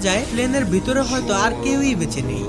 যায় প্লেনের ভিতরে হয়তো আর কেউই বেঁচে নেই।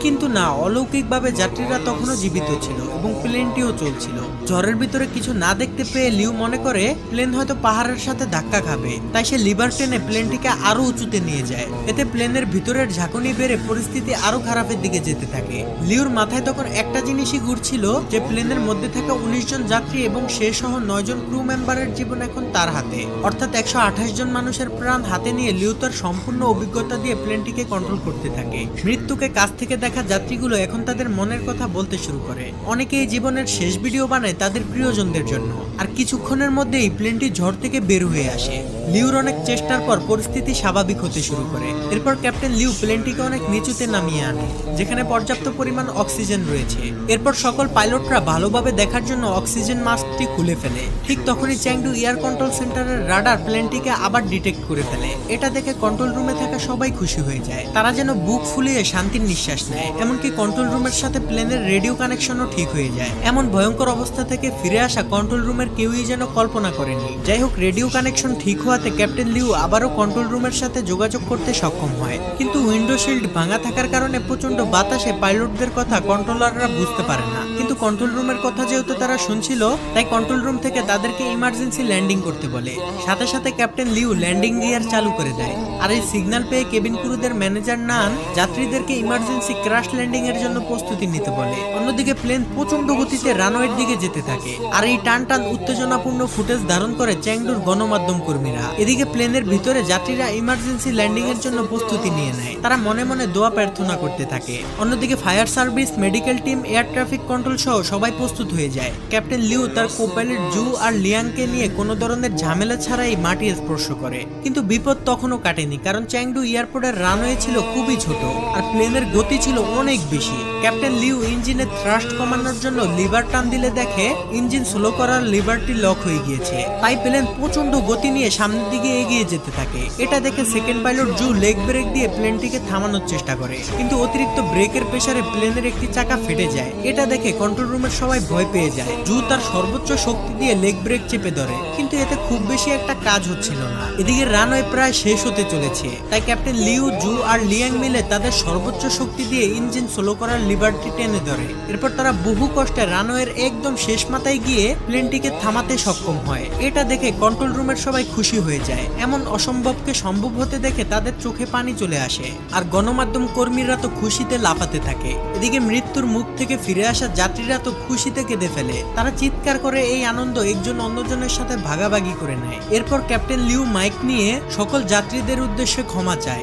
কিন্তু না, অলৌকিকভাবে যাত্রীরা তখনও জীবিত ছিল এবং প্লেনটিও চলছিল। ঝড়ের ভিতরে কিছু না দেখতে পেয়ে লিউ মনে করে প্লেন হয়তো পাহাড়ের সাথে ধাক্কা খাবে, তাই সে লিভার টেনে প্লেনটিকে আরো উঁচুতে নিয়ে যায়। এতে প্লেনের ভিতরের ঝাঁকুনি বেড়ে পরিস্থিতি আরো খারাপের দিকে যেতে থাকে। লিউর মাথায় তখন একটা জিনিসই ঘুরছিল যে প্লেনের মধ্যে থাকা 19 জন যাত্রী এবং সে সহ 9 জন ক্রু মেম্বারের জীবন এখন তার হাতে, অর্থাৎ 128 জন মানুষের প্রাণ হাতে নিয়ে লিউ তার সম্পূর্ণ অভিজ্ঞতা দিয়ে প্লেনটিকে কন্ট্রোল করতে থাকে। মৃত্যুকে কাছ থেকে দেখা যাত্রীগুলো এখন তাদের মনের কথা বলতে শুরু করে। অনেকে এই জীবনের শেষ ভিডিও বানায় তাদের প্রিয়জনদের জন্য। আর কিছুক্ষণের মধ্যেই প্লেনটি ঝড় থেকে বের হয়ে আসে। লিউর অনেক চেষ্টার পর পরিস্থিতি স্বাভাবিক হতে শুরু করে। এরপর ক্যাপ্টেন লিউ প্লেনটিকে অনেক নিচুতে নামিয়ে আনে, যেখানে পর্যাপ্ত পরিমাণ অক্সিজেন রয়েছে। এরপর সকল পাইলটরা ভালোভাবে দেখার জন্য অক্সিজেন মাস্কটি খুলে ফেলে। ঠিক তখনই চ্যাংডু এয়ার কন্ট্রোল সেন্টারের রাডার প্লেনটিকে আবার ডিটেক্ট করে ফেলে। এটা দেখে কন্ট্রোল রুমে থাকা সবাই খুশি হয়ে যায়। তারা যেন বুক ফুলিয়ে শান্তির নিঃশ্বাস নেয়। এমনকি কন্ট্রোল রুমের সাথে প্লেনের রেডিও কানেকশনও ঠিক হয়ে যায়। এমন ভয়ঙ্কর অবস্থা থেকে ফিরে আসা কন্ট্রোল রুমের কেউই যেন কল্পনা করেনি। যাই হোক, রেডিও কানেকশন ঠিক হওয়াতে ক্যাপ্টেন লিউ আবারও কন্ট্রোল রুমের সাথে যোগাযোগ করতে সক্ষম হয়। কিন্তু উইন্ডো শিল্ড ভাঙা থাকার কারণে প্রচন্ড বাতাসে পাইলটদের কথা কন্ট্রোলাররা বুঝতে পারে না। কিন্তু কন্ট্রোল রুমের কথা যেহেতু তারা শুনছিল, তাই কন্ট্রোল রুম থেকে তাদেরকে ইমার্জেন্সি ল্যান্ডিং করতে বলে। সাথে সাথে ক্যাপ্টেন লিউ ল্যান্ডিং গিয়ার চালু করে দেয়। আর এই সিগন্যাল পেয়ে কেবিন ক্রুদের ম্যানেজার নান যাত্রীদেরকে ইমার্জেন্সি ক্র্যাশ ল্যান্ডিং এর জন্য প্রস্তুতি নিতে বলে। অন্যদিকে প্লেন প্রচন্ড গতিতে রানওয়ের দিকে যেতে থাকে। আর এই টান টান উত্তেজনাপূর্ণ ফুটেজ ধারণ করে চ্যাংডুর গণমাধ্যম কর্মীরা। এদিকে প্লেনের ভিতরে যাত্রীরা ইমার্জেন্সি ল্যান্ডিং এর জন্য প্রস্তুতি নিয়ে নেয়। তারা মনে মনে দোয়া প্রার্থনা করতে থাকে। অন্যদিকে fire service, medical team, air traffic control সহ সবাই প্রস্তুত হয়ে যায়। ক্যাপ্টেন লিউ তার কোপাইলট জু আর লিয়াংকে নিয়ে কোনো ধরনের ঝামেলা ছাড়াই মাটি স্পর্শ করে। কিন্তু বিপদ তখনও কাটেনি, কারণ চ্যাংডু এয়ারপোর্টের রানওয়ে ছিল খুবই ছোট আর প্লেনের গতি ছিল অনেক বেশি। ক্যাপ্টেন লিউ ইঞ্জিনের থ্রাস্ট কমানোর জন্য লিভার টান দিলে দেখে ইঞ্জিন স্লো করার লিভারটি লক হয়ে গিয়েছে। তাই প্লেন প্রচন্ড গতি নিয়ে সামনের দিকে এগিয়ে যেতে থাকে। এটা দেখে সেকেন্ড পাইলট জু লেগ ব্রেক দিয়ে প্লেনটিকে থামানোর চেষ্টা করে, কিন্তু অতিরিক্ত ব্রেকের প্রেসারে প্লেনের একটি চাকা ফেটে যায়। এটা দেখে কন্ট্রোল রুমের সবাই ভয় পেয়ে যায়। জু তার সর্বোচ্চ শক্তি দিয়ে লেগ ব্রেক চেপে ধরে, কিন্তু এতে খুব বেশি একটা কাজ হচ্ছিল না। এদিকে রানওয়ে প্রায় শেষ হতে চলেছে, তাই ক্যাপ্টেন লিউ, জু আর লিয়াং মিলে তাদের সর্বোচ্চ শক্তি দিয়ে ইঞ্জিন স্লো করার লিভারটি টেনে ধরে। এরপর তারা বহু কষ্টে রানওয়ের একদম শেষ মাথায় গিয়ে প্লেনটিকে থামাতে সক্ষম হয়। এটা দেখে কন্ট্রোল রুমের সবাই খুশি হয়ে যায়। এমন অসম্ভবকে সম্ভব হতে দেখে তাদের চোখে পানি চলে আসে। আর গণমাধ্যম কর্মীরা তো খুশিতে লাফাতে থাকে। এদিকে মৃত্যুর মুখ থেকে ফিরে আসা যাত্রীরা তো খুশিতে কেঁদে ফেলে। তারা চিৎকার করে এই আনন্দ একজন অন্যজনের সাথে ভাগাভাগি করে নেয়। এরপর ক্যাপ্টেন লিউ মাইক নিয়ে সকল যাত্রীদের উদ্দেশ্যে ক্ষমা চায়।